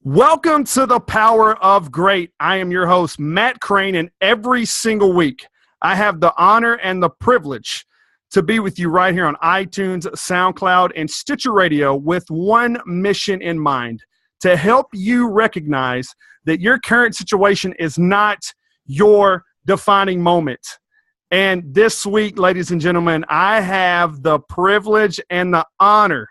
Welcome to the Power of Great. I am your host, Matt Crane, and every single week I have the honor and the privilege to be with you right here on iTunes, SoundCloud, and Stitcher Radio with one mission in mind: to help you recognize that your current situation is not your defining moment. And this week, ladies and gentlemen, I have the privilege and the honor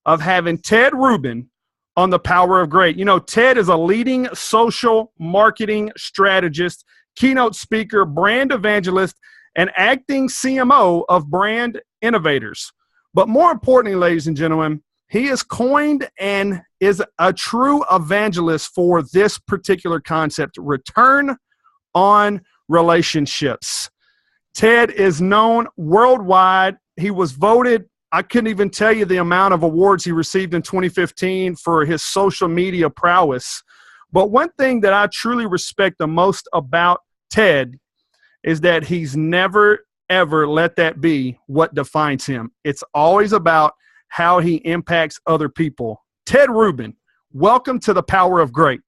of having Ted Rubin on the Power of Great. You know, Ted is a leading social marketing strategist, keynote speaker, brand evangelist, and acting CMO of Brand Innovators. But more importantly, ladies and gentlemen, he is coined and is a true evangelist for this particular concept: return on relationships. Ted is known worldwide. He was voted, I couldn't even tell you the amount of awards he received in 2015 for his social media prowess. But one thing that I truly respect the most about Ted is that he's never, ever let that be what defines him. It's always about how he impacts other people. Ted Rubin, welcome to the Power of Great.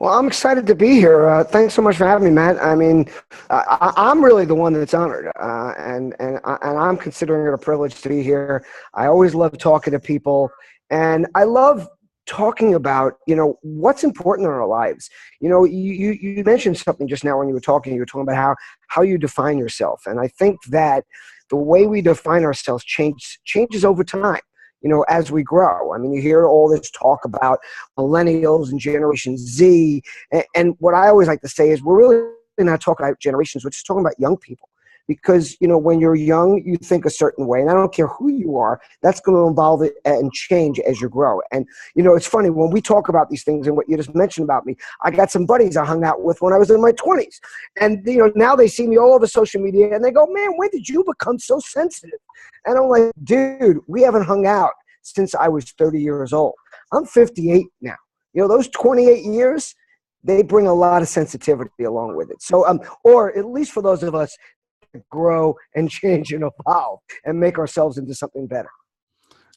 Well, I'm excited to be here. Thanks so much for having me, Matt. I mean, I'm really the one that's honored, and I'm considering it a privilege to be here. I always love talking to people, and I love talking about, what's important in our lives. You mentioned something just now when you were talking about how you define yourself, and I think that the way we define ourselves changes over time. As we grow. I mean, you hear all this talk about millennials and Generation Z. And what I always like to say is we're really not talking about generations. We're just talking about young people. Because, when you're young, you think a certain way. And I don't care who you are, that's going to evolve it and change as you grow. And, it's funny, when we talk about these things and what you just mentioned about me, I got some buddies I hung out with when I was in my 20s. And, now they see me all over social media and they go, "Man, when did you become so sensitive?" And I'm like, dude, we haven't hung out since I was 30 years old. I'm 58 now. Those 28 years, they bring a lot of sensitivity along with it. So, or at least for those of us grow and change and evolve and make ourselves into something better.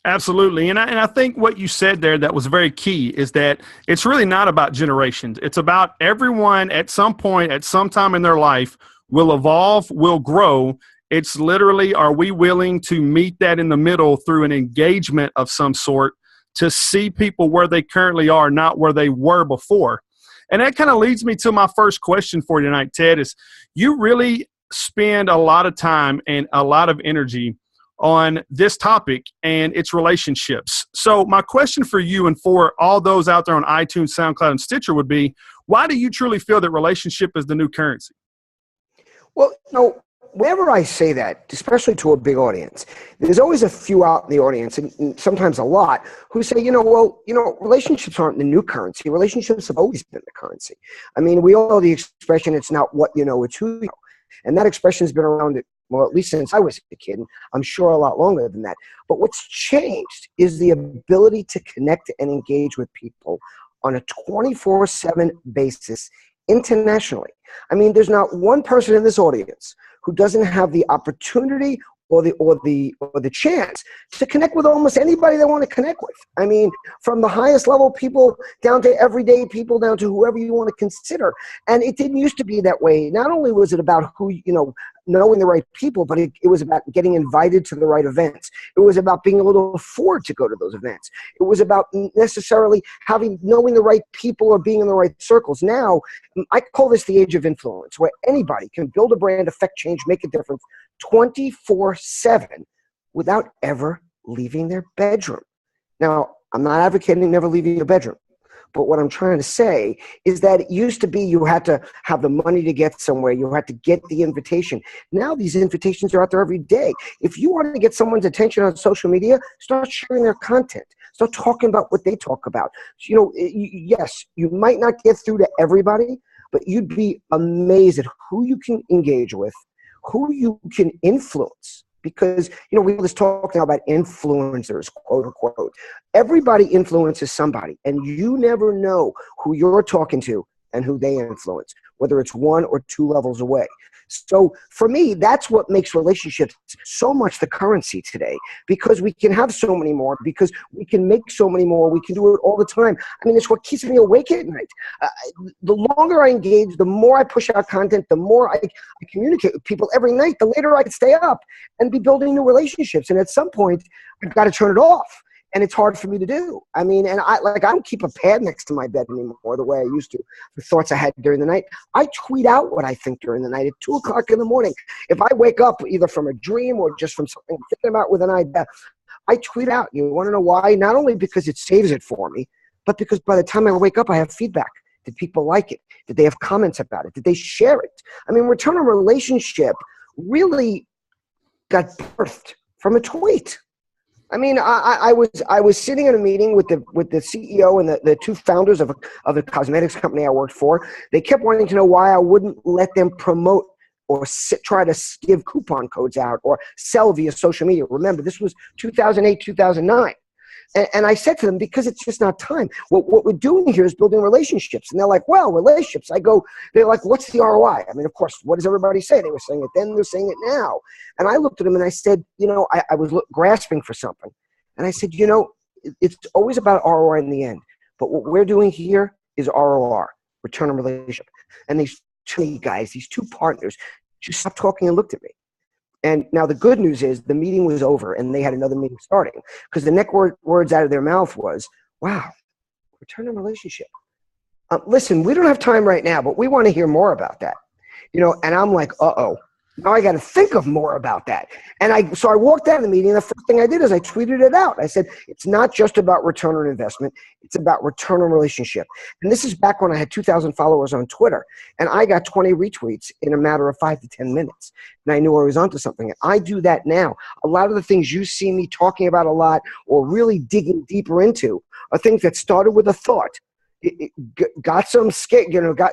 Absolutely. And I think what you said there that was very key is that it's really not about generations. It's about everyone at some point, at some time in their life, will evolve, will grow. It's literally, are we willing to meet that in the middle through an engagement of some sort to see people where they currently are, not where they were before? And that kind of leads me to my first question for you tonight, Ted, is you really spend a lot of time and a lot of energy on this topic and its relationships. So my question for you and for all those out there on iTunes, SoundCloud, and Stitcher would be, why do you truly feel that relationship is the new currency? Well, whenever I say that, especially to a big audience, there's always a few out in the audience, and sometimes a lot, who say, relationships aren't the new currency. Relationships have always been the currency. I mean, we all know the expression, it's not what you know, it's who you know. And that expression has been around, at least since I was a kid, I'm sure a lot longer than that. But what's changed is the ability to connect and engage with people on a 24/7 basis internationally. I mean, there's not one person in this audience who doesn't have the opportunity or the chance to connect with almost anybody they want to connect with. I mean, from the highest level people down to everyday people, down to whoever you want to consider. And it didn't used to be that way. Not only was it about knowing the right people, but it was about getting invited to the right events. It was about being able to afford to go to those events. It was about necessarily knowing the right people or being in the right circles. Now, I call this the age of influence, where anybody can build a brand, affect change, make a difference 24/7 without ever leaving their bedroom. Now, I'm not advocating never leaving your bedroom. But what I'm trying to say is that it used to be you had to have the money to get somewhere. You had to get the invitation. Now these invitations are out there every day. If you want to get someone's attention on social media, start sharing their content. Start talking about what they talk about. Yes, you might not get through to everybody, but you'd be amazed at who you can engage with, who you can influence. Because, we always talk now about influencers, quote unquote. Everybody influences somebody, and you never know who you're talking to and who they influence, whether it's one or two levels away. So for me, that's what makes relationships so much the currency today, because we can have so many more, because we can make so many more. We can do it all the time. I mean, it's what keeps me awake at night. The longer I engage, the more I push out content, the more I communicate with people every night, the later I can stay up and be building new relationships. And at some point, I've got to turn it off. And it's hard for me to do. I mean, and I don't keep a pad next to my bed anymore the way I used to. The thoughts I had during the night. I tweet out what I think during the night at 2 o'clock in the morning. If I wake up either from a dream or just from something I'm thinking about with an idea, I tweet out. You want to know why? Not only because it saves it for me, but because by the time I wake up, I have feedback. Did people like it? Did they have comments about it? Did they share it? I mean, Return on Relationship really got birthed from a tweet. I mean, I was sitting in a meeting with the CEO and the two founders of the cosmetics company I worked for. They kept wanting to know why I wouldn't let them promote or try to give coupon codes out or sell via social media. Remember, this was 2008, 2009. And I said to them, because it's just not time. What we're doing here is building relationships. And they're like, well, relationships. They're like, what's the ROI? I mean, of course, what does everybody say? They were saying it then, they're saying it now. And I looked at them and I said, I was grasping for something. And I said, it's always about ROI in the end. But what we're doing here is ROR, return on relationship. And these two guys, these two partners, just stopped talking and looked at me. And now the good news is the meeting was over and they had another meeting starting, because the next words out of their mouth was, wow, return on relationship. Listen, we don't have time right now, but we want to hear more about that. And I'm like, uh-oh. Now I got to think of more about that. And so I walked out of the meeting, and the first thing I did is I tweeted it out. I said, it's not just about return on investment. It's about return on relationship. And this is back when I had 2,000 followers on Twitter, and I got 20 retweets in a matter of 5 to 10 minutes. And I knew I was onto something. And I do that now. A lot of the things you see me talking about a lot or really digging deeper into are things that started with a thought. It got some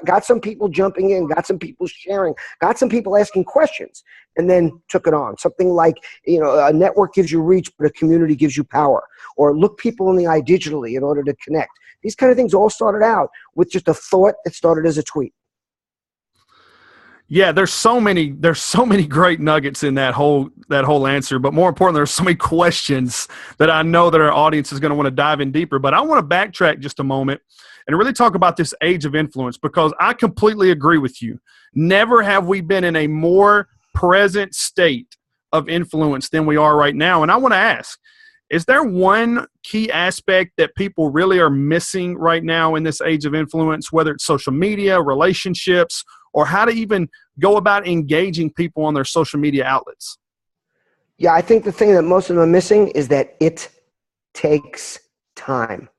got some people jumping in, got some people sharing, got some people asking questions, and then took it on. Something like, a network gives you reach, but a community gives you power. Or look people in the eye digitally in order to connect. These kind of things all started out with just a thought that started as a tweet. Yeah, there's so many great nuggets in that whole answer, but more importantly, there's so many questions that I know that our audience is going to want to dive in deeper. But I want to backtrack just a moment and really talk about this age of influence, because I completely agree with you. Never have we been in a more present state of influence than we are right now. And I want to ask, is there one key aspect that people really are missing right now in this age of influence, whether it's social media, relationships, or how to even go about engaging people on their social media outlets? Yeah, I think the thing that most of them are missing is that it takes time.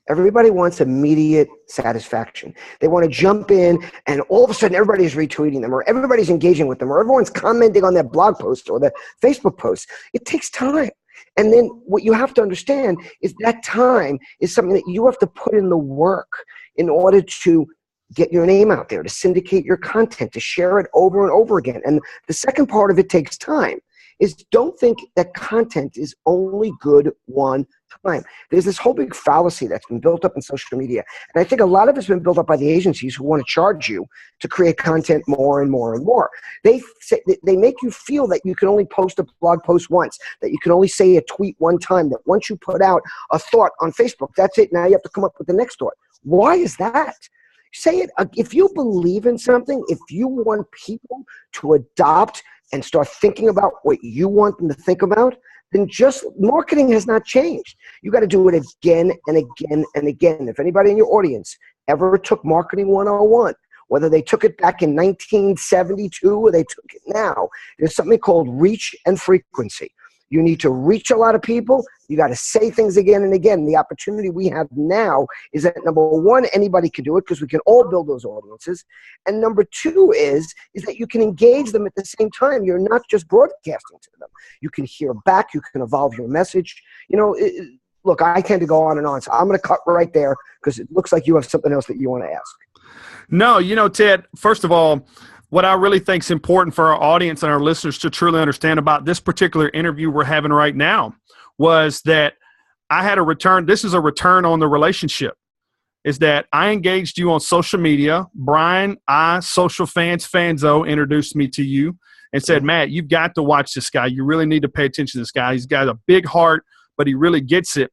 Everybody wants immediate satisfaction. They want to jump in and all of a sudden everybody's retweeting them, or everybody's engaging with them, or everyone's commenting on their blog post or their Facebook post. It takes time. And then what you have to understand is that time is something that you have to put in the work in order to get your name out there, to syndicate your content, to share it over and over again. And the second part of it takes time is don't think that content is only good one time. There's this whole big fallacy that's been built up in social media. And I think a lot of it's been built up by the agencies who want to charge you to create content more and more and more. They make you feel that you can only post a blog post once, that you can only say a tweet one time, that once you put out a thought on Facebook, that's it. Now you have to come up with the next thought. Why is that? Say it. If you believe in something, if you want people to adopt and start thinking about what you want them to think about, then just marketing has not changed. You got to do it again and again and again. If anybody in your audience ever took Marketing 101, whether they took it back in 1972 or they took it now, there's something called reach and frequency. You need to reach a lot of people. You got to say things again and again. The opportunity we have now is that, number one, anybody can do it because we can all build those audiences. And number two is that you can engage them at the same time. You're not just broadcasting to them. You can hear back. You can evolve your message. Look, I tend to go on and on, so I'm going to cut right there because it looks like you have something else that you want to ask. No, Ted, first of all, what I really think is important for our audience and our listeners to truly understand about this particular interview we're having right now was that I had a return. This is a return on the relationship. is that I engaged you on social media. Brian, Social Fans, Fanzo, introduced me to you and said, Matt, you've got to watch this guy. You really need to pay attention to this guy. He's got a big heart, but he really gets it.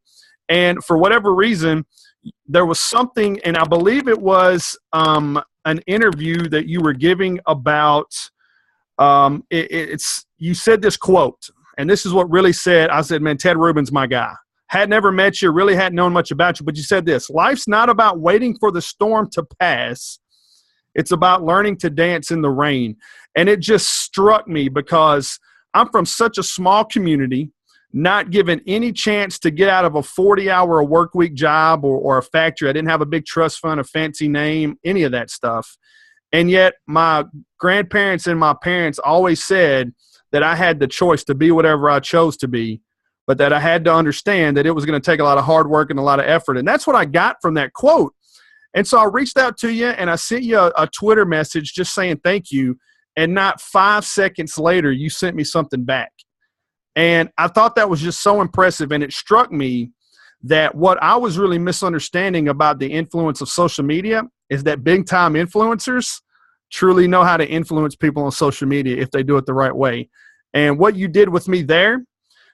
And for whatever reason, there was something, and I believe it was an interview that you were giving about, you said this quote, and this is what really said, I said, man, Ted Rubin's my guy. Had never met you, really hadn't known much about you, but you said this: life's not about waiting for the storm to pass. It's about learning to dance in the rain. And it just struck me because I'm from such a small community, not given any chance to get out of a 40-hour work week job or a factory. I didn't have a big trust fund, a fancy name, any of that stuff. And yet my grandparents and my parents always said that I had the choice to be whatever I chose to be, but that I had to understand that it was going to take a lot of hard work and a lot of effort. And that's what I got from that quote. And so I reached out to you and I sent you a Twitter message just saying thank you. And not 5 seconds later, you sent me something back. And I thought that was just so impressive. And it struck me that what I was really misunderstanding about the influence of social media is that big time influencers truly know how to influence people on social media if they do it the right way. And what you did with me there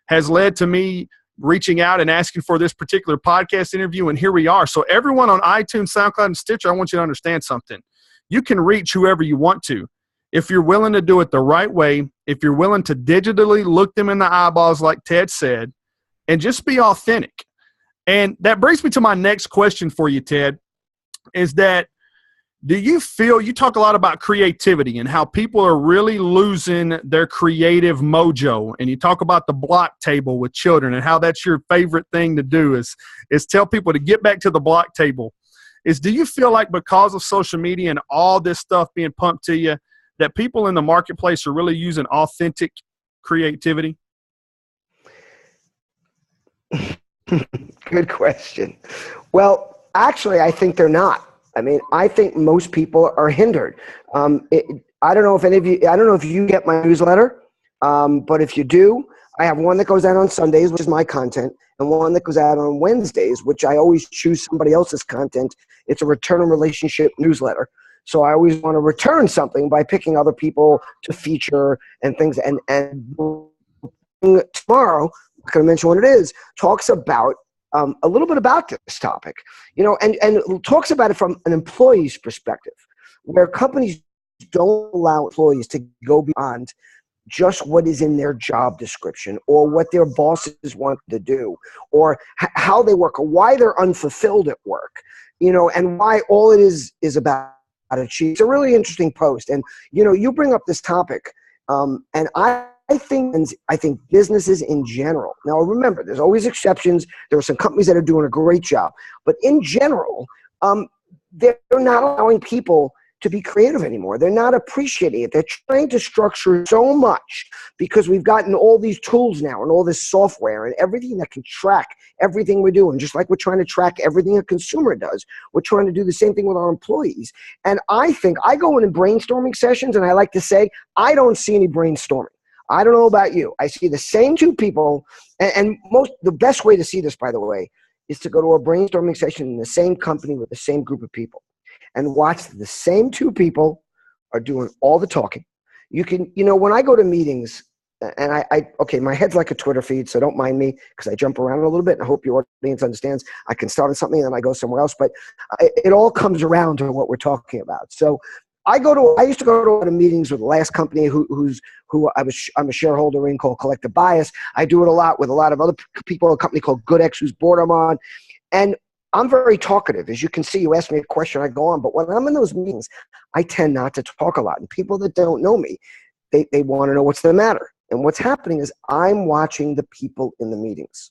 has led to me reaching out and asking for this particular podcast interview, and here we are. So everyone on iTunes, SoundCloud, and Stitcher, I want you to understand something. You can reach whoever you want to. If you're willing to do it the right way, if you're willing to digitally look them in the eyeballs like Ted said, and just be authentic. And that brings me to my next question for you, Ted, is that do you feel, you talk a lot about creativity and how people are really losing their creative mojo, and you talk about the block table with children and how that's your favorite thing to do is tell people to get back to the block table. Do you feel like because of social media and all this stuff being pumped to you, that people in the marketplace are really using authentic creativity? Good question. Well, actually, I think they're not. I mean, I think most people are hindered. I don't know if you get my newsletter, but if you do, I have one that goes out on Sundays, which is my content, and one that goes out on Wednesdays, which I always choose somebody else's content. It's a return on relationship newsletter. So I always want to return something by picking other people to feature and things. And tomorrow, I'm not going to mention what it is, talks about a little bit about this topic, and it talks about it from an employee's perspective, where companies don't allow employees to go beyond just what is in their job description or what their bosses want to do or how they work or why they're unfulfilled at work, and why all it is about achieve. It's a really interesting post. And, you bring up this topic, and I think businesses in general, now remember, there's always exceptions. There are some companies that are doing a great job, but in general, they're not allowing people to be creative anymore. They're not appreciating it. They're trying to structure so much because we've gotten all these tools now and all this software and everything that can track everything we're doing. Just like we're trying to track everything a consumer does, we're trying to do the same thing with our employees. And I think I go in brainstorming sessions and I like to say, I don't see any brainstorming. I don't know about you. I see the same two people, and the best way to see this, by the way, is to go to a brainstorming session in the same company with the same group of people and watch the same two people are doing all the talking. You can, when I go to meetings, and okay, my head's like a Twitter feed, so don't mind me because I jump around a little bit, and I hope your audience understands. I can start on something and then I go somewhere else, but it all comes around to what we're talking about. So I used to go to a lot of meetings with the last company who I'm a shareholder in, called Collective Bias. I do it a lot with a lot of other people, a company called GoodX whose board I'm on. And I'm very talkative. As you can see, you ask me a question, I go on. But when I'm in those meetings, I tend not to talk a lot. And people that don't know me, they want to know what's the matter. And what's happening is I'm watching the people in the meetings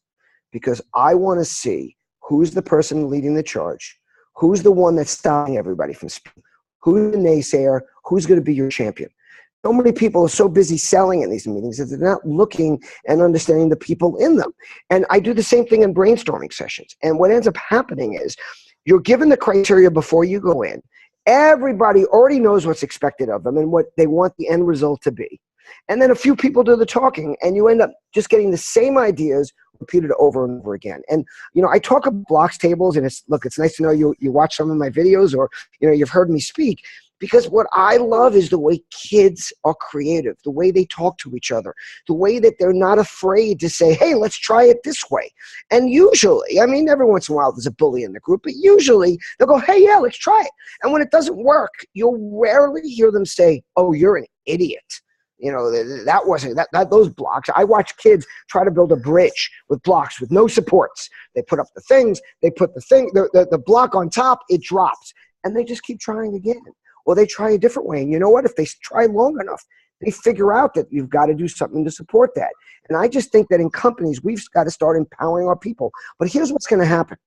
because I want to see who's the person leading the charge, who's the one that's stopping everybody from speaking, who's the naysayer, who's going to be your champion. So many people are so busy selling in these meetings that they're not looking and understanding the people in them. And I do the same thing in brainstorming sessions. And what ends up happening is you're given the criteria before you go in. Everybody already knows what's expected of them and what they want the end result to be. And then a few people do the talking, and you end up just getting the same ideas repeated over and over again. And, I talk about blocks, tables, and it's nice to know you watch some of my videos, or, you've heard me speak, because what I love is the way kids are creative, the way they talk to each other, the way that they're not afraid to say, hey, let's try it this way. And usually, every once in a while there's a bully in the group, but usually they'll go, hey, yeah, let's try it. And when it doesn't work, you'll rarely hear them say, oh, you're an idiot. That wasn't those blocks. I watch kids try to build a bridge with blocks with no supports. They put up the things, they put the block on top, it drops, and they just keep trying again. Or they try a different way. And you know what? If they try long enough, they figure out that you've got to do something to support that. And I just think that in companies, we've got to start empowering our people. But here's what's going to happen.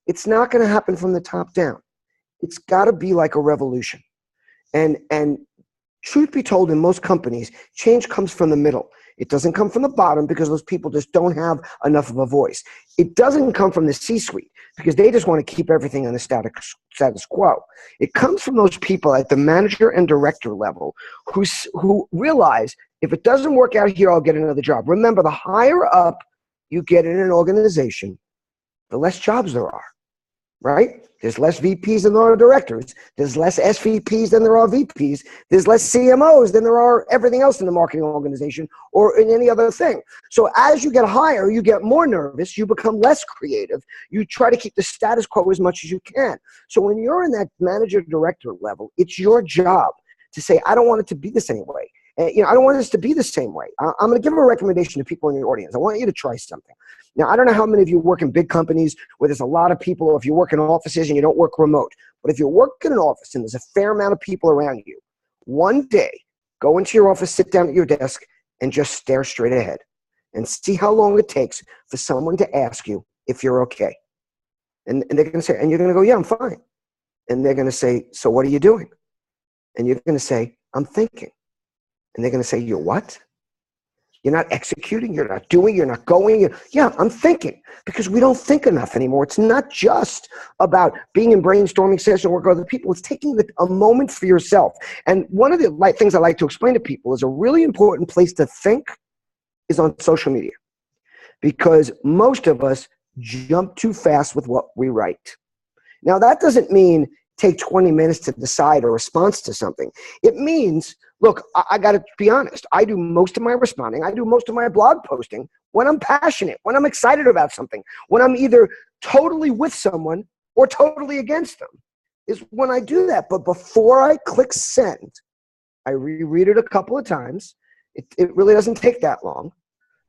It's not going to happen from the top down. It's got to be like a revolution. And truth be told, in most companies, change comes from the middle. It doesn't come from the bottom because those people just don't have enough of a voice. It doesn't come from the C-suite because they just want to keep everything on the status quo. It comes from those people at the manager and director level who realize, if it doesn't work out here, I'll get another job. Remember, the higher up you get in an organization, the less jobs there are, right? There's less VPs than there are directors. There's less SVPs than there are VPs. There's less CMOs than there are everything else in the marketing organization or in any other thing. So as you get higher, you get more nervous. You become less creative. You try to keep the status quo as much as you can. So when you're in that manager director level, it's your job to say, I don't want it to be the same way. And, I don't want this to be the same way. I'm going to give a recommendation to people in your audience. I want you to try something. Now, I don't know how many of you work in big companies where there's a lot of people, or if you work in offices and you don't work remote. But if you work in an office and there's a fair amount of people around you, one day, go into your office, sit down at your desk, and just stare straight ahead and see how long it takes for someone to ask you if you're okay. And they're going to say, and you're going to go, yeah, I'm fine. And they're going to say, so what are you doing? And you're going to say, I'm thinking. And they're going to say, you're what? You're not executing, you're not doing, you're not going. Yeah, I'm thinking, because we don't think enough anymore. It's not just about being in brainstorming session or work with other people. It's taking a moment for yourself. And one of the things I like to explain to people is a really important place to think is on social media, because most of us jump too fast with what we write. Now, that doesn't mean take 20 minutes to decide a response to something. It means, look, I got to be honest. I do most of my responding. I do most of my blog posting when I'm passionate, when I'm excited about something, when I'm either totally with someone or totally against them, is when I do that. But before I click send, I reread it a couple of times. It really doesn't take that long.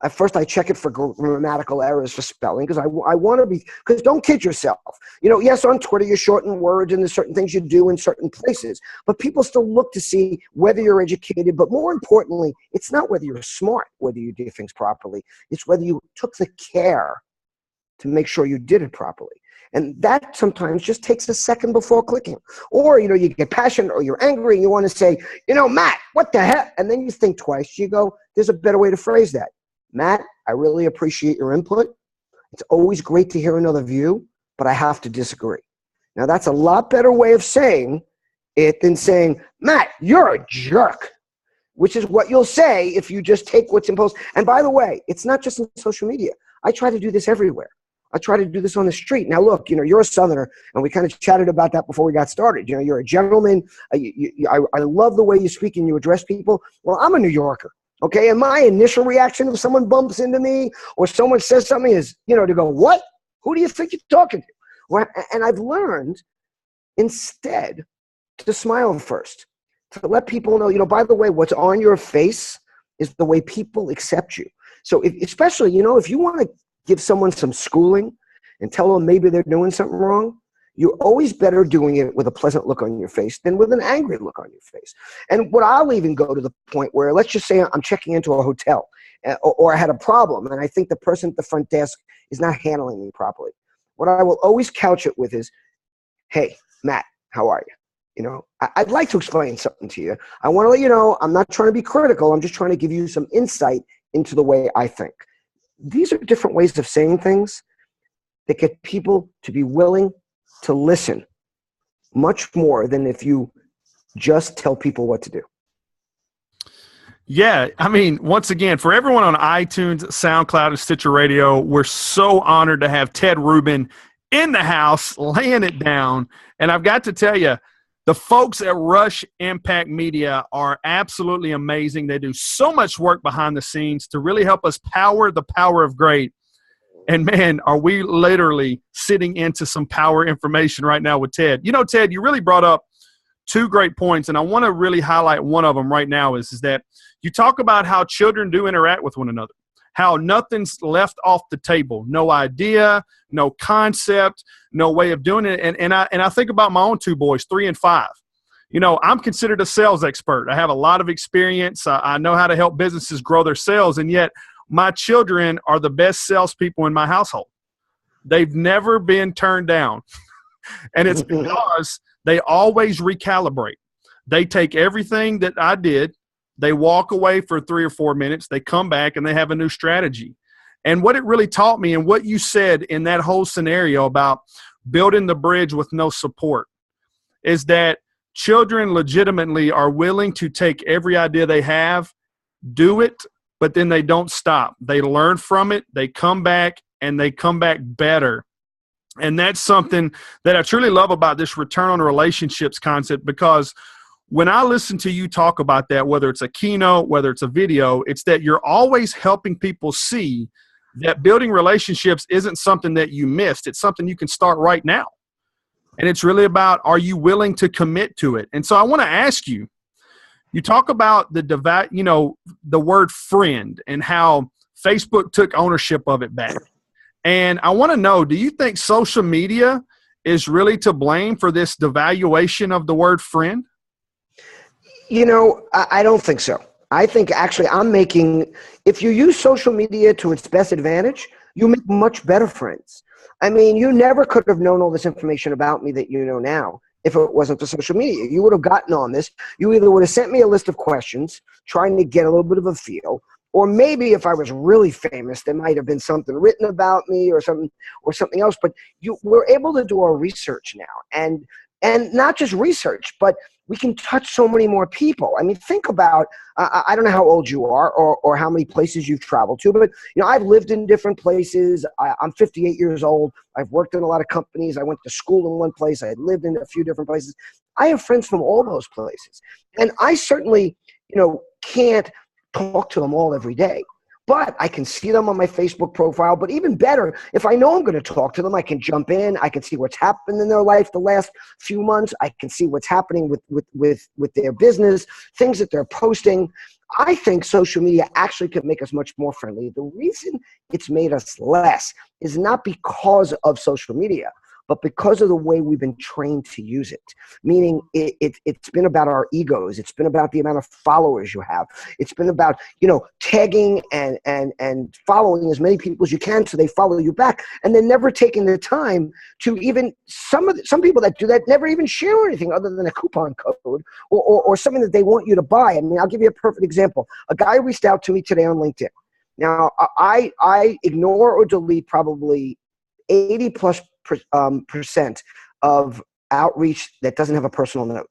At first, I check it for grammatical errors, for spelling, because I want to be, because don't kid yourself. Yes, on Twitter, you shorten words and there's certain things you do in certain places, but people still look to see whether you're educated. But more importantly, it's not whether you're smart, whether you do things properly. It's whether you took the care to make sure you did it properly. And that sometimes just takes a second before clicking. Or, you get passionate or you're angry and you want to say, Matt, what the heck? And then you think twice. You go, there's a better way to phrase that. Matt, I really appreciate your input. It's always great to hear another view, but I have to disagree. Now, that's a lot better way of saying it than saying, Matt, you're a jerk, which is what you'll say if you just take what's imposed. And by the way, it's not just in social media. I try to do this everywhere. I try to do this on the street. Now, look, you're a Southerner, and we kind of chatted about that before we got started. You're a gentleman. I love the way you speak and you address people. Well, I'm a New Yorker. Okay, and my initial reaction if someone bumps into me or someone says something is, to go, what? Who do you think you're talking to? Well, and I've learned instead to smile first, to let people know, by the way, what's on your face is the way people accept you. So especially, if you want to give someone some schooling and tell them maybe they're doing something wrong, you're always better doing it with a pleasant look on your face than with an angry look on your face. And I'll even go to the point where, let's just say I'm checking into a hotel or I had a problem and I think the person at the front desk is not handling me properly. What I will always couch it with is, hey, Matt, how are you? I'd like to explain something to you. I want to let you know I'm not trying to be critical. I'm just trying to give you some insight into the way I think. These are different ways of saying things that get people to be willing to listen much more than if you just tell people what to do. Yeah, I mean, once again, for everyone on iTunes, SoundCloud, and Stitcher Radio, we're so honored to have Ted Rubin in the house, laying it down. And I've got to tell you, the folks at Rush Impact Media are absolutely amazing. They do so much work behind the scenes to really help us power the power of great. And man, are we literally sitting into some power information right now with Ted. You know, Ted, you really brought up two great points, and I want to really highlight one of them right now is that you talk about how children do interact with one another, how nothing's left off the table, no idea, no concept, no way of doing it. And I think about my own two boys, 3 and 5. You know, I'm considered a sales expert. I have a lot of experience. I know how to help businesses grow their sales, and yet my children are the best salespeople in my household. They've never been turned down. And it's because they always recalibrate. They take everything that I did, they walk away for 3 or 4 minutes, they come back, and they have a new strategy. And what it really taught me, and what you said in that whole scenario about building the bridge with no support, is that children legitimately are willing to take every idea they have, do it, but then they don't stop. They learn from it, they come back, and they come back better. And that's something that I truly love about this return on relationships concept, because when I listen to you talk about that, whether it's a keynote, whether it's a video, it's that you're always helping people see that building relationships isn't something that you missed. It's something you can start right now. And it's really about, are you willing to commit to it? And so I want to ask you, you talk about the word friend and how Facebook took ownership of it back. And I want to know, do you think social media is really to blame for this devaluation of the word friend? You know, I don't think so. I think actually if you use social media to its best advantage, you make much better friends. I mean, you never could have known all this information about me that you know now if it wasn't for social media. You would have gotten on this. You either would have sent me a list of questions trying to get a little bit of a feel, or maybe if I was really famous, there might have been something written about me or something else. But we're able to do our research now, and not just research, but we can touch so many more people. I mean, think about, I don't know how old you are or how many places you've traveled to, but I've lived in different places. I'm 58 years old. I've worked in a lot of companies. I went to school in one place. I had lived in a few different places. I have friends from all those places. And I certainly, can't talk to them all every day. But I can see them on my Facebook profile. But even better, if I know I'm going to talk to them, I can jump in. I can see what's happened in their life the last few months. I can see what's happening with their business, things that they're posting. I think social media actually could make us much more friendly. The reason it's made us less is not because of social media, but because of the way we've been trained to use it. Meaning it's been about our egos. It's been about the amount of followers you have. It's been about, tagging and following as many people as you can so they follow you back. And then never taking the time to even, some people that do that never even share anything other than a coupon code or something that they want you to buy. I mean, I'll give you a perfect example. A guy reached out to me today on LinkedIn. Now, I ignore or delete probably 80+% of outreach that doesn't have a personal note.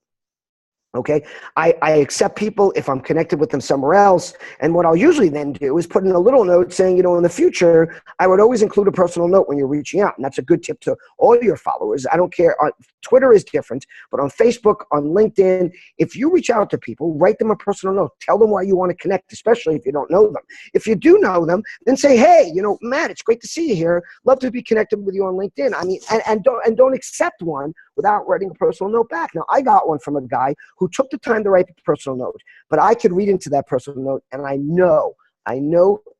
Okay. I accept people if I'm connected with them somewhere else. And what I'll usually then do is put in a little note saying, in the future, I would always include a personal note when you're reaching out. And that's a good tip to all your followers. I don't care. Twitter is different, but on Facebook, on LinkedIn, if you reach out to people, write them a personal note. Tell them why you want to connect, especially if you don't know them. If you do know them, then say, hey, Matt, it's great to see you here. Love to be connected with you on LinkedIn. I mean, and don't accept one without writing a personal note back. Now, I got one from a guy who took the time to write the personal note, but I could read into that personal note, and I know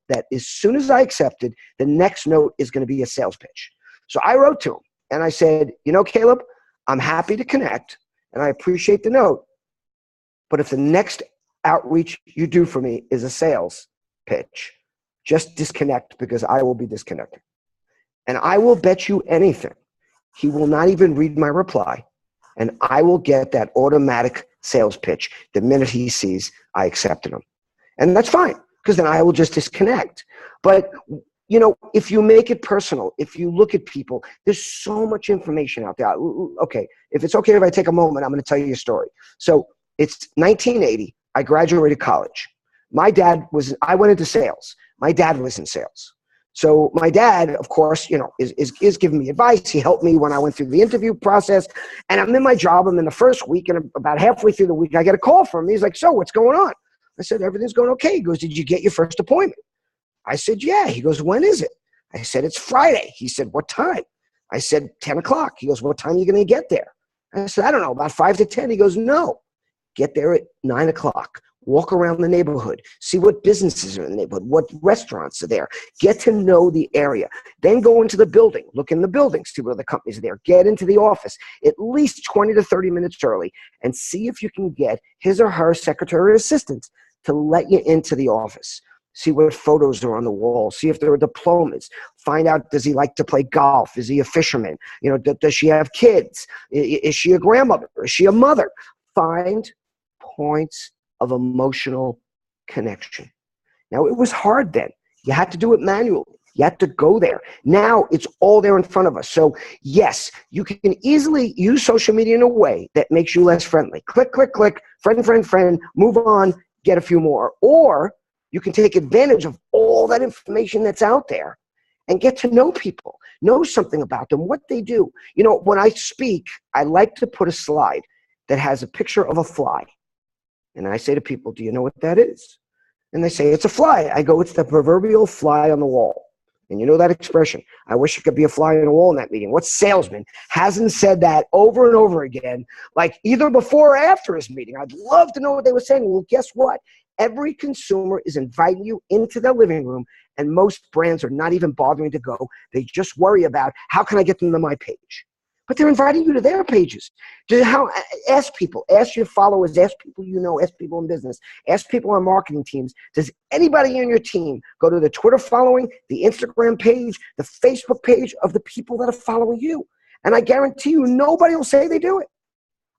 that as soon as I accepted, the next note is going to be a sales pitch. So I wrote to him, and I said, Caleb, I'm happy to connect, and I appreciate the note, but if the next outreach you do for me is a sales pitch, just disconnect, because I will be disconnected. And I will bet you anything, he will not even read my reply, and I will get that automatic sales pitch the minute he sees I accepted him. And that's fine, because then I will just disconnect. But, if you make it personal, if you look at people, there's so much information out there. Okay, if it's okay if I take a moment, I'm going to tell you a story. So it's 1980. I graduated college. I went into sales. My dad was in sales. So my dad, of course, is giving me advice. He helped me when I went through the interview process. And I'm in my job. I'm in the first week. And about halfway through the week, I get a call from him. He's like, so what's going on? I said, everything's going okay. He goes, did you get your first appointment? I said, yeah. He goes, when is it? I said, it's Friday. He said, what time? I said, 10 o'clock. He goes, what time are you going to get there? I said, I don't know, about 5 to 10. He goes, no. Get there at 9 o'clock. Walk around the neighborhood. See what businesses are in the neighborhood, what restaurants are there. Get to know the area. Then go into the building. Look in the building. See where the companies are there. Get into the office at least 20 to 30 minutes early and see if you can get his or her secretary or assistant to let you into the office. See what photos are on the wall. See if there are diplomas. Find out, does he like to play golf? Is he a fisherman? Does she have kids? Is she a grandmother? Is she a mother? Find points of emotional connection. Now, it was hard then. You had to do it manually. You had to go there. Now it's all there in front of us. So yes, you can easily use social media in a way that makes you less friendly. Click, click, click, friend, move on, get a few more. Or you can take advantage of all that information that's out there and get to know people, know something about them, what they do. When I speak, I like to put a slide that has a picture of a fly. And I say to people, do you know what that is? And they say, it's a fly. I go, it's the proverbial fly on the wall. And you know that expression. I wish it could be a fly on the wall in that meeting. What salesman hasn't said that over and over again, like either before or after his meeting? I'd love to know what they were saying. Well, guess what? Every consumer is inviting you into their living room, and most brands are not even bothering to go. They just worry about, how can I get them to my page? But they're inviting you to their pages. Ask people, ask your followers, ask people ask people in business, ask people on marketing teams. Does anybody in your team go to the Twitter following, the Instagram page, the Facebook page of the people that are following you? And I guarantee you, nobody will say they do it.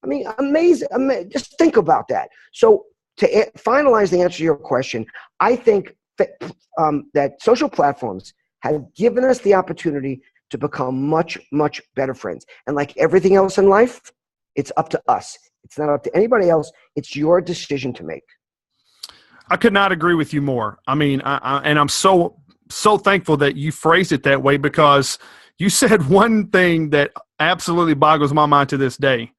I mean, amazing. Just think about that. So to finalize the answer to your question, I think that social platforms have given us the opportunity to become much, much better friends. And like everything else in life, it's up to us. It's not up to anybody else. It's your decision to make. I could not agree with you more. I mean, and I'm so thankful that you phrased it that way, because you said one thing that absolutely boggles my mind to this day.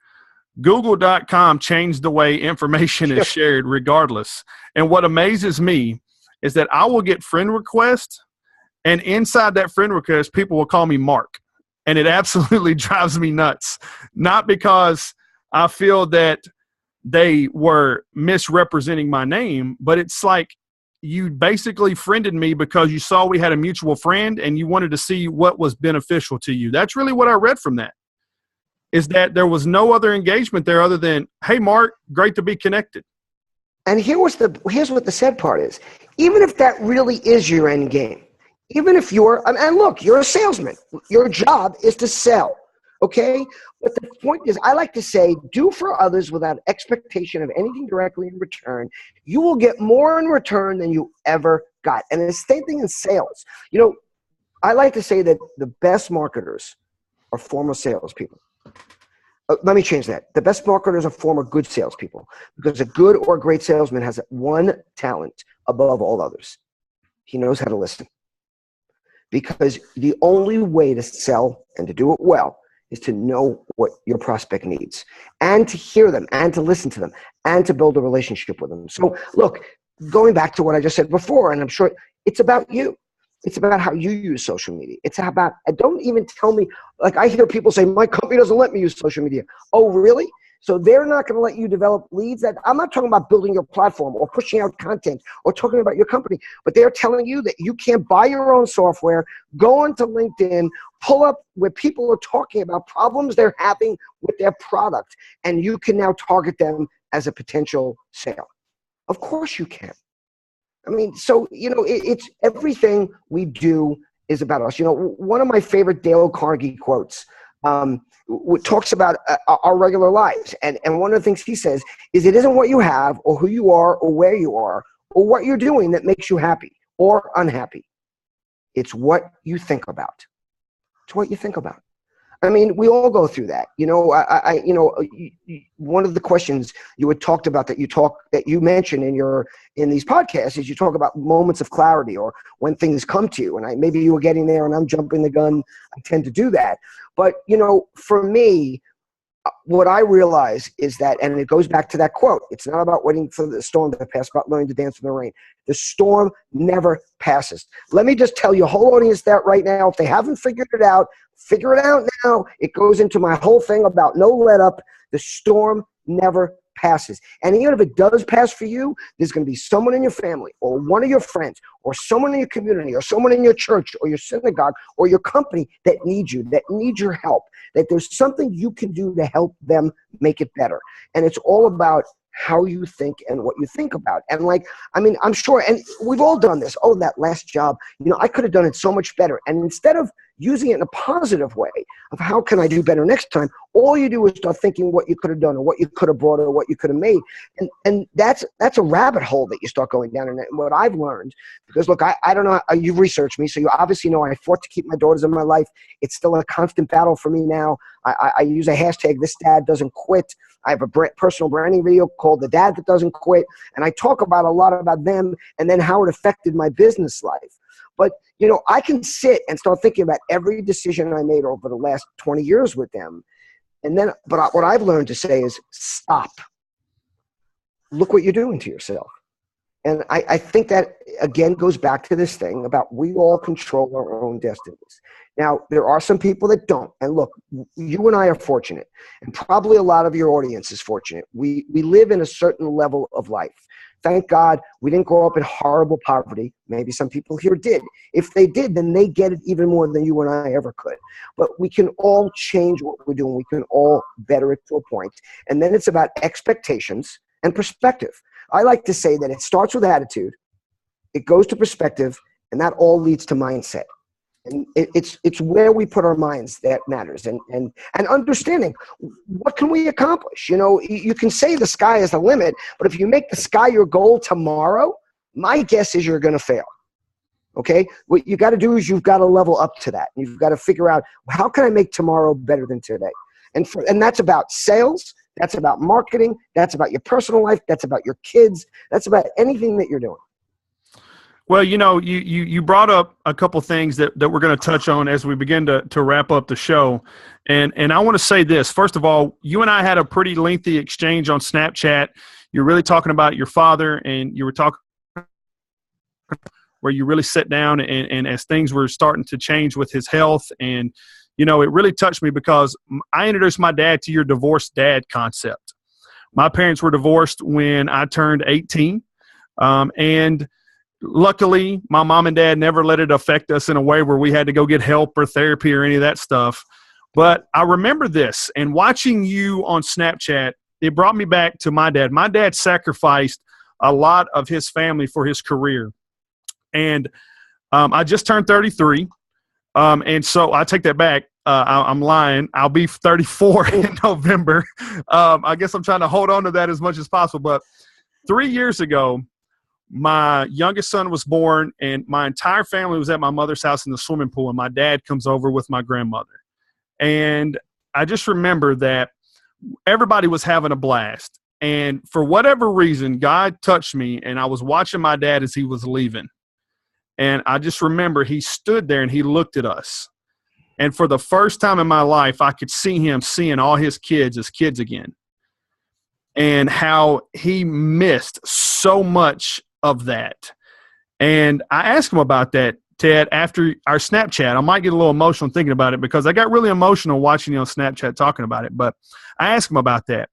Google.com changed the way information is shared regardless. And what amazes me is that I will get friend requests, and inside that friend request, people will call me Mark. And it absolutely drives me nuts. Not because I feel that they were misrepresenting my name, but it's like you basically friended me because you saw we had a mutual friend and you wanted to see what was beneficial to you. That's really what I read from that, is that there was no other engagement there other than, hey, Mark, great to be connected. And here's what the sad part is. Even if that really is your end game, even if and look, you're a salesman. Your job is to sell, okay? But the point is, I like to say, do for others without expectation of anything directly in return. You will get more in return than you ever got. And it's the same thing in sales. I like to say that the best marketers are former salespeople. Let me change that. The best marketers are former good salespeople, because a good or great salesman has one talent above all others. He knows how to listen. Because the only way to sell and to do it well is to know what your prospect needs, and to hear them, and to listen to them, and to build a relationship with them. So look, going back to what I just said before, and I'm sure it's about you. It's about how you use social media. It's about, don't even tell me, like I hear people say, my company doesn't let me use social media. Oh, really? So they're not going to let you develop leads. I'm not talking about building your platform or pushing out content or talking about your company, but they're telling you that you can't buy your own software, go onto LinkedIn, pull up where people are talking about problems they're having with their product, and you can now target them as a potential sale. Of course you can. I mean, so, it's everything we do is about us. One of my favorite Dale Carnegie quotes talks about our regular lives. And one of the things he says is, it isn't what you have or who you are or where you are or what you're doing that makes you happy or unhappy. It's what you think about. It's what you think about. I mean, we all go through that. One of the questions you had talked about that you mentioned in these podcasts is you talk about moments of clarity or when things come to you. And maybe you were getting there and I'm jumping the gun. I tend to do that. But, for me, what I realize is that, and it goes back to that quote, it's not about waiting for the storm to pass, about learning to dance in the rain. The storm never passes. Let me just tell your whole audience that right now. If they haven't figured it out, figure it out now. It goes into my whole thing about no let up. The storm never passes. And even if it does pass for you, there's going to be someone in your family or one of your friends or someone in your community or someone in your church or your synagogue or your company that needs you, that needs your help, that there's something you can do to help them make it better. And it's all about how you think and what you think about. And I'm sure, and we've all done this. Oh, that last job, I could have done it so much better. And instead of using it in a positive way of how can I do better next time, all you do is start thinking what you could have done or what you could have brought or what you could have made. And that's a rabbit hole that you start going down. And what I've learned, because look, I don't know, you've researched me, so you obviously know I fought to keep my daughters in my life. It's still a constant battle for me now. I use a hashtag, this dad doesn't quit. I have a personal branding video called The Dad That Doesn't Quit. And I talk a lot about them and then how it affected my business life. But, I can sit and start thinking about every decision I made over the last 20 years with them. And then, but what I've learned to say is stop. Look what you're doing to yourself. And I think that, again, goes back to this thing about we all control our own destinies. Now, there are some people that don't. And look, you and I are fortunate, and probably a lot of your audience is fortunate. We live in a certain level of life. Thank God we didn't grow up in horrible poverty. Maybe some people here did. If they did, then they get it even more than you and I ever could. But we can all change what we're doing. We can all better it to a point. And then it's about expectations and perspective. I like to say that it starts with attitude, it goes to perspective, and that all leads to mindset. And it's where we put our minds that matters, and understanding what can we accomplish. You can say the sky is the limit, but if you make the sky your goal tomorrow, my guess is you're going to fail. Okay, what you got to do is you've got to level up to that. You've got to figure out, how can I make tomorrow better than today? And that's about sales. That's about marketing. That's about your personal life. That's about your kids. That's about anything that you're doing. Well, you brought up a couple things that we're going to touch on as we begin to wrap up the show. And I want to say this. First of all, you and I had a pretty lengthy exchange on Snapchat. You're really talking about your father, and you were talking where you really sat down and as things were starting to change with his health. And, it really touched me because I introduced my dad to your divorced dad concept. My parents were divorced when I turned 18. And luckily, my mom and dad never let it affect us in a way where we had to go get help or therapy or any of that stuff. But I remember this, and watching you on Snapchat, it brought me back to my dad. My dad sacrificed a lot of his family for his career. And I just turned 33. And so I take that back. I'm lying. I'll be 34 in November. I guess I'm trying to hold on to that as much as possible. But 3 years ago, my youngest son was born, and my entire family was at my mother's house in the swimming pool, and my dad comes over with my grandmother. And I just remember that everybody was having a blast. And for whatever reason, God touched me, and I was watching my dad as he was leaving. And I just remember he stood there and he looked at us. And for the first time in my life, I could see him seeing all his kids as kids again. And how he missed so much of that. And I asked him about that, Ted, after our Snapchat. I might get a little emotional thinking about it because I got really emotional watching you on Snapchat talking about it. But I asked him about that.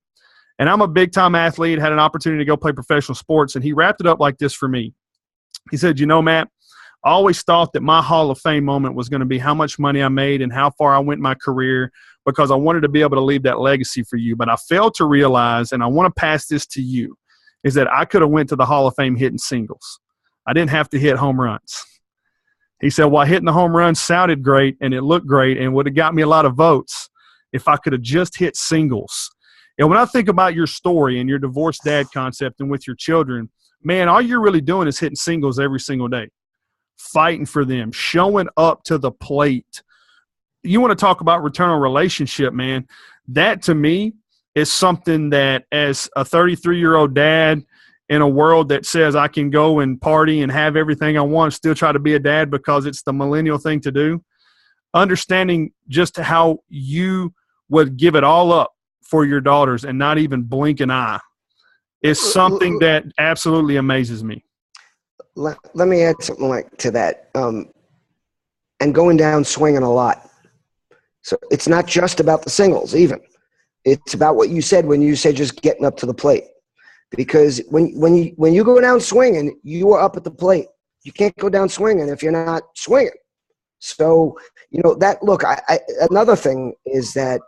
And I'm a big-time athlete, had an opportunity to go play professional sports, and he wrapped it up like this for me. He said, Matt, I always thought that my Hall of Fame moment was going to be how much money I made and how far I went in my career, because I wanted to be able to leave that legacy for you. But I failed to realize, and I want to pass this to you, is that I could have went to the Hall of Fame hitting singles. I didn't have to hit home runs. He said, well, hitting the home runs sounded great and it looked great and would have got me a lot of votes if I could have just hit singles. And when I think about your story and your divorced dad concept and with your children, man, all you're really doing is hitting singles every single day, fighting for them, showing up to the plate, you want to talk about return on relationship, man. That to me is something that, as a 33-year-old dad in a world that says I can go and party and have everything I want, still try to be a dad because it's the millennial thing to do, understanding just how you would give it all up for your daughters and not even blink an eye is something that absolutely amazes me. Let me add something to that. And going down swinging a lot. So it's not just about the singles even. It's about what you said when you said just getting up to the plate. Because when you go down swinging, you are up at the plate. You can't go down swinging if you're not swinging. So, another thing is that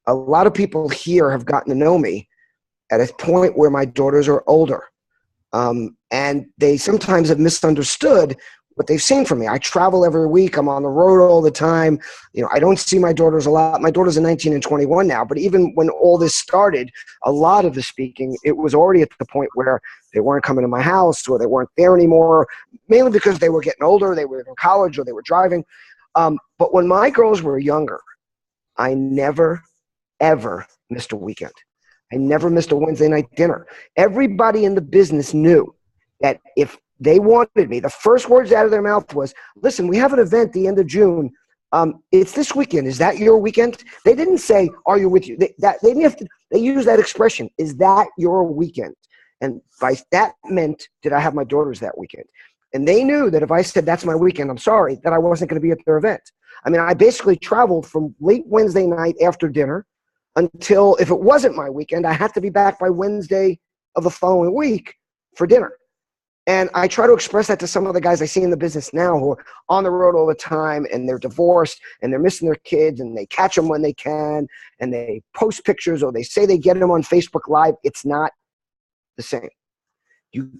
a lot of people here have gotten to know me at a point where my daughters are older. And they sometimes have misunderstood what they've seen from me. I travel every week. I'm on the road all the time. I don't see my daughters a lot. My daughters are 19 and 21 now, but even when all this started, a lot of the speaking, it was already at the point where they weren't coming to my house or they weren't there anymore, mainly because they were getting older, they were in college or they were driving. But when my girls were younger, I never, ever missed a weekend. I never missed a Wednesday night dinner. Everybody in the business knew that if they wanted me, the first words out of their mouth was, listen, we have an event the end of June. It's this weekend. Is that your weekend? They didn't say, are you with you? They used that expression, is that your weekend? And by that meant, did I have my daughters that weekend? And they knew that if I said, that's my weekend, I'm sorry, that I wasn't going to be at their event. I mean, I basically traveled from late Wednesday night after dinner until, if it wasn't my weekend, I had to be back by Wednesday of the following week for dinner. And I try to express that to some of the guys I see in the business now who are on the road all the time and they're divorced and they're missing their kids and they catch them when they can and they post pictures or they say they get them on Facebook Live. It's not the same.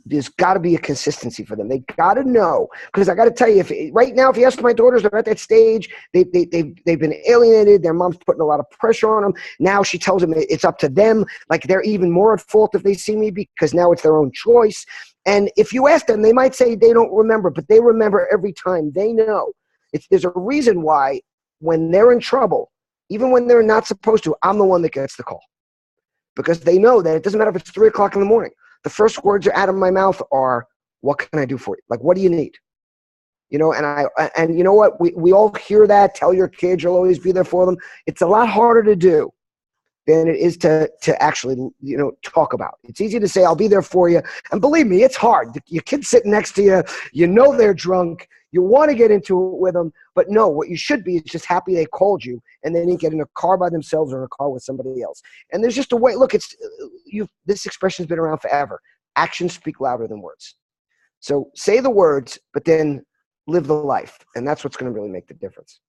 There's got to be a consistency for them. They got to know, because I got to tell you, right now, if you ask my daughters, they're at that stage. They've been alienated. Their mom's putting a lot of pressure on them. Now she tells them it's up to them. Like they're even more at fault if they see me because now it's their own choice. And if you ask them, they might say they don't remember, but they remember every time. They know. There's a reason why when they're in trouble, even when they're not supposed to, I'm the one that gets the call, because they know that it doesn't matter if it's 3 o'clock in the morning. The first words out of my mouth are, what can I do for you? Like, what do you need? And you know what? We all hear that. Tell your kids you'll always be there for them. It's a lot harder to do than it is to actually, talk about. It's easy to say, I'll be there for you. And believe me, it's hard. Your kid's sitting next to you. They're drunk. You want to get into it with them. But no, what you should be is just happy they called you and then you get in a car by themselves or in a car with somebody else. And there's just a way. Look, this expression's been around forever. Actions speak louder than words. So say the words, but then live the life. And that's what's going to really make the difference.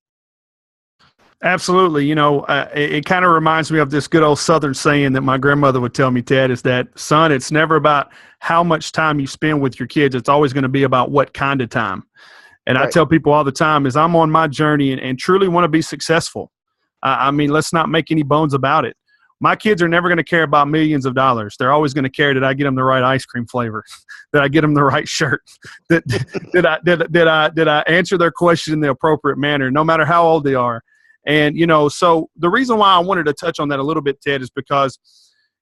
Absolutely. It kind of reminds me of this good old Southern saying that my grandmother would tell me, Ted, is that, son, it's never about how much time you spend with your kids. It's always going to be about what kind of time. And right. I tell people all the time is I'm on my journey and truly want to be successful. I mean, let's not make any bones about it. My kids are never going to care about millions of dollars. They're always going to care that I get them the right ice cream flavor, that I get them the right shirt, that I answer their question in the appropriate manner, no matter how old they are. And, so the reason why I wanted to touch on that a little bit, Ted, is because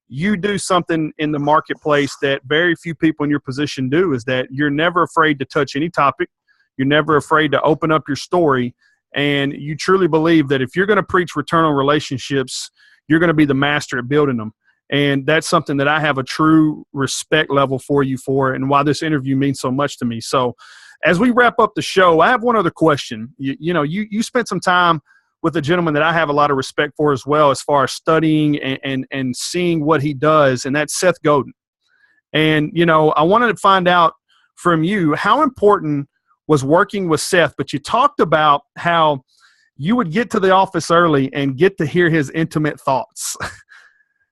you do something in the marketplace that very few people in your position do, is that you're never afraid to touch any topic. You're never afraid to open up your story. And you truly believe that if you're going to preach return on relationships, you're going to be the master at building them. And that's something that I have a true respect level for you for, and why this interview means so much to me. So as we wrap up the show, I have one other question. You spent some time with a gentleman that I have a lot of respect for as well, as far as studying and seeing what he does, and that's Seth Godin. And, I wanted to find out from you, how important was working with Seth? But you talked about how you would get to the office early and get to hear his intimate thoughts.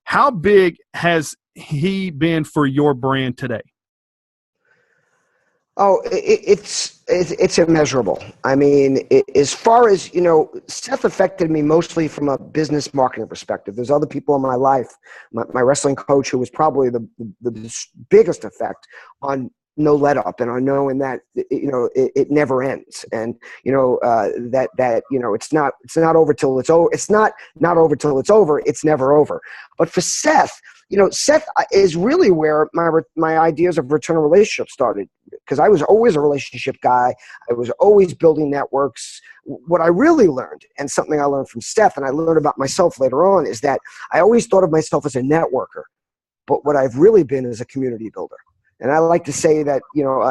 How big has he been for your brand today? Oh, it's immeasurable. I mean, as far as, Seth affected me mostly from a business marketing perspective. There's other people in my life, my wrestling coach, who was probably the biggest effect on no let up, and on knowing that it never ends, and that it's not over till it's over. It's not over till it's over. It's never over. But for Seth, Seth is really where my ideas of return on relationship started, because I was always a relationship guy. I was always building networks. What I really learned, and something I learned from Seth, and I learned about myself later on, is that I always thought of myself as a networker, but what I've really been is a community builder. And I like to say that,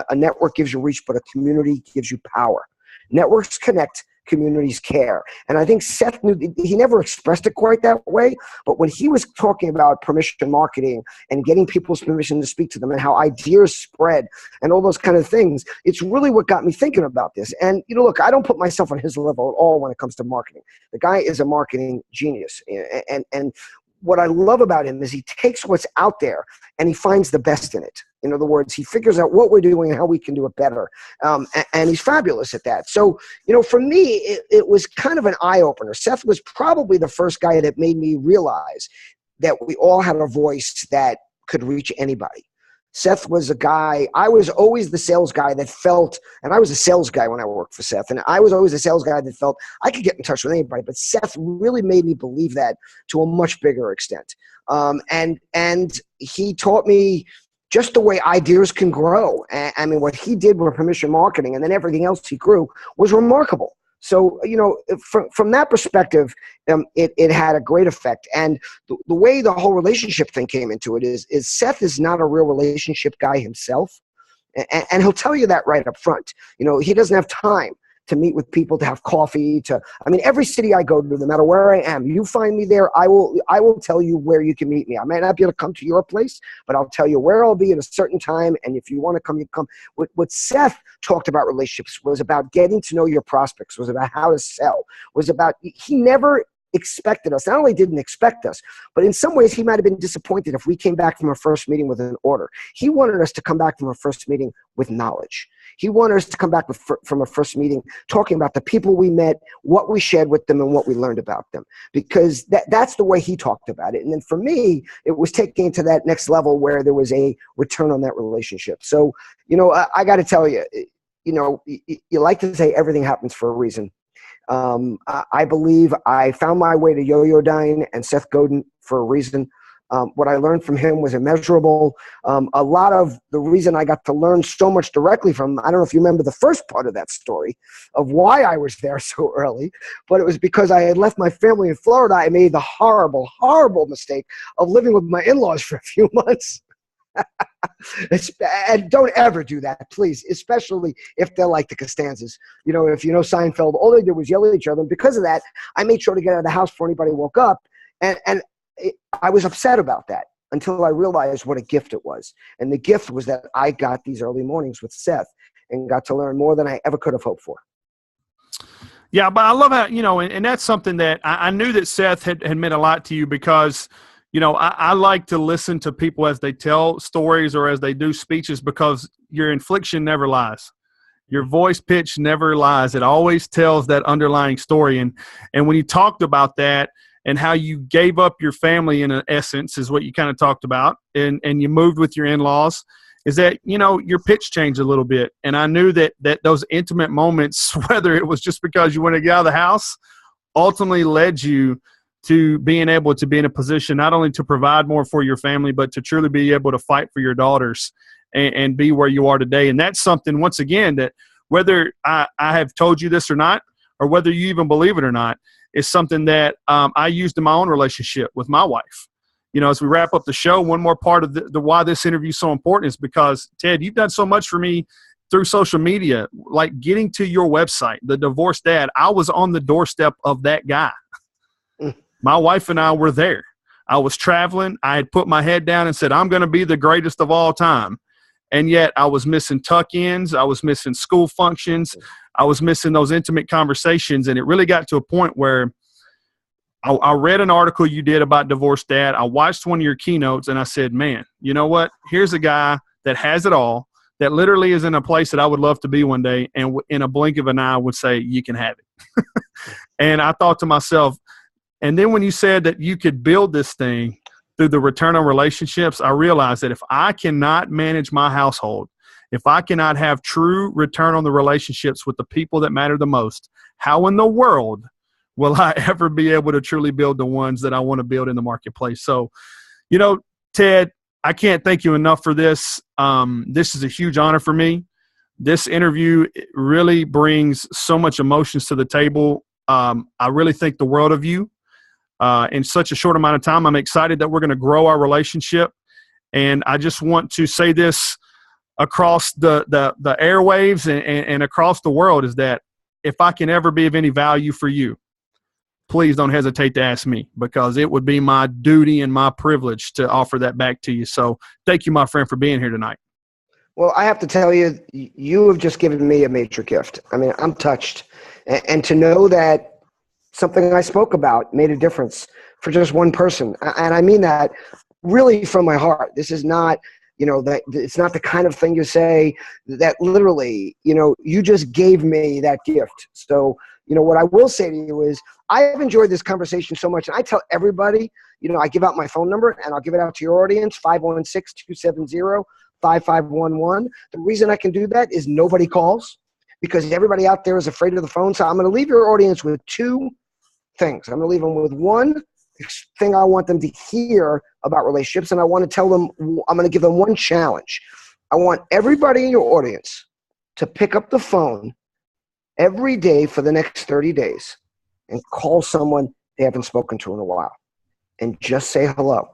a network gives you reach, but a community gives you power. Networks connect, communities care. And I think Seth he never expressed it quite that way, but when he was talking about permission marketing and getting people's permission to speak to them and how ideas spread and all those kind of things, it's really what got me thinking about this. And, look, I don't put myself on his level at all when it comes to marketing. The guy is a marketing genius. And what I love about him is he takes what's out there and he finds the best in it. In other words, he figures out what we're doing and how we can do it better. And he's fabulous at that. So, for me, it was kind of an eye-opener. Seth was probably the first guy that made me realize that we all had a voice that could reach anybody. Seth was a guy, I was always the sales guy that felt, and I was a sales guy when I worked for Seth, and I was always a sales guy that felt I could get in touch with anybody, but Seth really made me believe that to a much bigger extent. And he taught me just the way ideas can grow. I mean, what he did with permission marketing and then everything else he grew was remarkable. So, from that perspective, it had a great effect. And the way the whole relationship thing came into it is Seth is not a real relationship guy himself. And he'll tell you that right up front. He doesn't have time to meet with people, to have coffee, every city I go to, no matter where I am, you find me there, I will tell you where you can meet me. I might not be able to come to your place, but I'll tell you where I'll be at a certain time. And if you want to come, you come. What Seth talked about relationships was about getting to know your prospects, was about how to sell, was about, he never expected us. Not only didn't expect us, but in some ways he might have been disappointed if we came back from our first meeting with an order. He wanted us to come back from our first meeting with knowledge. He wanted us to come back from a first meeting talking about the people we met, what we shared with them, and what we learned about them, because that's the way he talked about it. And then for me, it was taking it to that next level where there was a return on that relationship. So, I got to tell you, you like to say everything happens for a reason. I believe I found my way to Yo-Yo Dine and Seth Godin for a reason. What I learned from him was immeasurable. A lot of the reason I got to learn so much directly from, I don't know if you remember the first part of that story of why I was there so early, but it was because I had left my family in Florida. I made the horrible, horrible mistake of living with my in-laws for a few months. And don't ever do that, please, especially if they're like the Costanzas. If you know Seinfeld, all they did was yell at each other. And because of that, I made sure to get out of the house before anybody woke up. And I was upset about that until I realized what a gift it was. And the gift was that I got these early mornings with Seth and got to learn more than I ever could have hoped for. Yeah, but I love how, and that's something that I knew that Seth had meant a lot to you because, I like to listen to people as they tell stories or as they do speeches because your inflection never lies. Your voice pitch never lies. It always tells that underlying story. And when you talked about that and how you gave up your family in essence is what you kind of talked about, and you moved with your in-laws, is that, your pitch changed a little bit. And I knew that those intimate moments, whether it was just because you wanted to get out of the house, ultimately led you to being able to be in a position not only to provide more for your family, but to truly be able to fight for your daughters and be where you are today. And that's something, once again, that whether I have told you this or not, or whether you even believe it or not, is something that I used in my own relationship with my wife. As we wrap up the show, one more part of the why this interview is so important is because, Ted, you've done so much for me through social media, like getting to your website, The Divorced Dad. I was on the doorstep of that guy. My wife and I were there. I was traveling. I had put my head down and said, I'm going to be the greatest of all time. And yet I was missing tuck-ins. I was missing school functions. I was missing those intimate conversations. And it really got to a point where I read an article you did about Divorced Dad. I watched one of your keynotes and I said, man, you know what? Here's a guy that has it all, that literally is in a place that I would love to be one day. And in a blink of an eye would say, you can have it. And I thought to myself, and then when you said that you could build this thing through the return on relationships, I realized that if I cannot manage my household, If I cannot have true return on the relationships with the people that matter the most, how in the world will I ever be able to truly build the ones that I want to build in the marketplace? So, Ted, I can't thank you enough for this. This is a huge honor for me. This interview really brings so much emotions to the table. I really think the world of you. In such a short amount of time, I'm excited that we're going to grow our relationship. And I just want to say this across the airwaves and across the world, is that if I can ever be of any value for you, please don't hesitate to ask me, because it would be my duty and my privilege to offer that back to you. So thank you, my friend, for being here tonight. Well, I have to tell you, you have just given me a major gift. I mean, I'm touched. And to know that something I spoke about made a difference for just one person. And I mean that really from my heart. This is not, that it's not the kind of thing you say that literally, you just gave me that gift. So, what I will say to you is I've enjoyed this conversation so much. And I tell everybody, I give out my phone number, and I'll give it out to your audience, 516-270-5511. The reason I can do that is nobody calls, because everybody out there is afraid of the phone. So I'm going to leave your audience with two things. I'm going to leave them with one thing I want them to hear about relationships, and I want to tell them, I'm going to give them one challenge. I want everybody in your audience to pick up the phone every day for the next 30 days and call someone they haven't spoken to in a while and just say hello.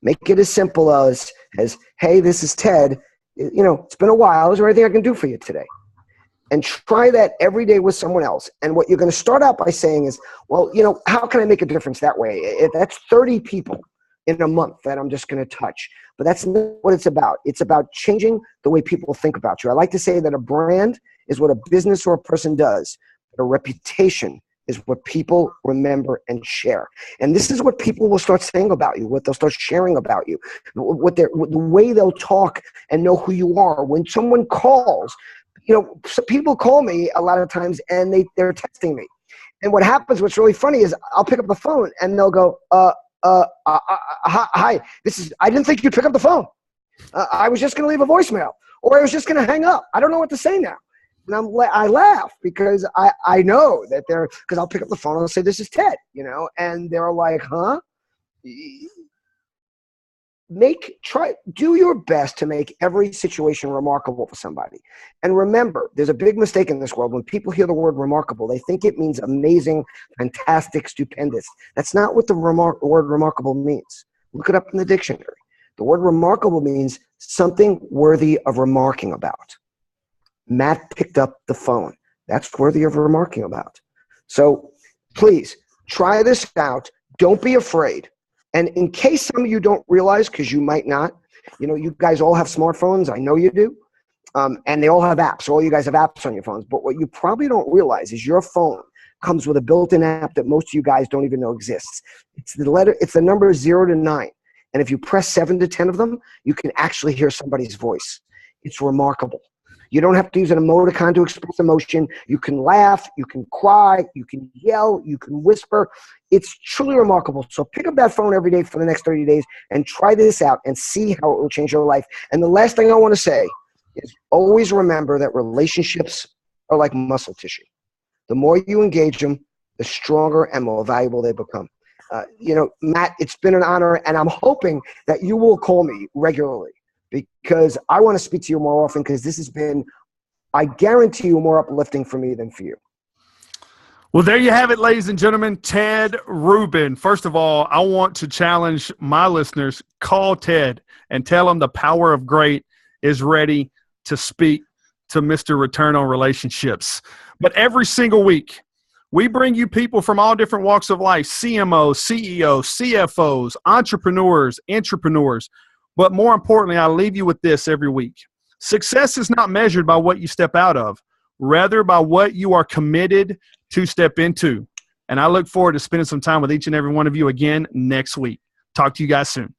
Make it as simple as hey, this is Ted. It's been a while. Is there anything I can do for you today? And try that every day with someone else. And what you're going to start out by saying is, well, how can I make a difference that way? That's 30 people in a month that I'm just going to touch. But that's not what it's about. It's about changing the way people think about you. I like to say that a brand is what a business or a person does. But a reputation is what people remember and share. And this is what people will start saying about you, what they'll start sharing about you, the way they'll talk and know who you are. When someone calls, so people call me a lot of times, and they're texting me. And what happens, what's really funny, is I'll pick up the phone and they'll go, hi, I didn't think you'd pick up the phone. I was just going to leave a voicemail, or I was just going to hang up. I don't know what to say now. And I laugh because I know that because I'll pick up the phone and I'll say, this is Ted, and they're like, huh? Do your best to make every situation remarkable for somebody. And remember, there's a big mistake in this world. When people hear the word remarkable, they think it means amazing, fantastic, stupendous. That's not what the word remarkable means. Look it up in the dictionary. The word remarkable means something worthy of remarking about. Matt picked up the phone. That's worthy of remarking about. So please try this out. Don't be afraid. And in case some of you don't realize, because you might not, you guys all have smartphones. I know you do. And they all have apps. All you guys have apps on your phones. But what you probably don't realize is your phone comes with a built-in app that most of you guys don't even know exists. It's the number 0 to 9. And if you press 7 to 10 of them, you can actually hear somebody's voice. It's remarkable. You don't have to use an emoticon to express emotion. You can laugh, you can cry, you can yell, you can whisper. It's truly remarkable. So pick up that phone every day for the next 30 days and try this out and see how it will change your life. And the last thing I want to say is always remember that relationships are like muscle tissue. The more you engage them, the stronger and more valuable they become. Matt, it's been an honor, and I'm hoping that you will call me regularly, because I want to speak to you more often, because this has been, I guarantee you, more uplifting for me than for you. Well, there you have it, ladies and gentlemen. Ted Rubin. First of all, I want to challenge my listeners. Call Ted and tell him the power of great is ready to speak to Mr. Return on Relationships. But every single week, we bring you people from all different walks of life: CMOs, CEOs, CFOs, entrepreneurs. But more importantly, I leave you with this every week. Success is not measured by what you step out of, rather by what you are committed to step into. And I look forward to spending some time with each and every one of you again next week. Talk to you guys soon.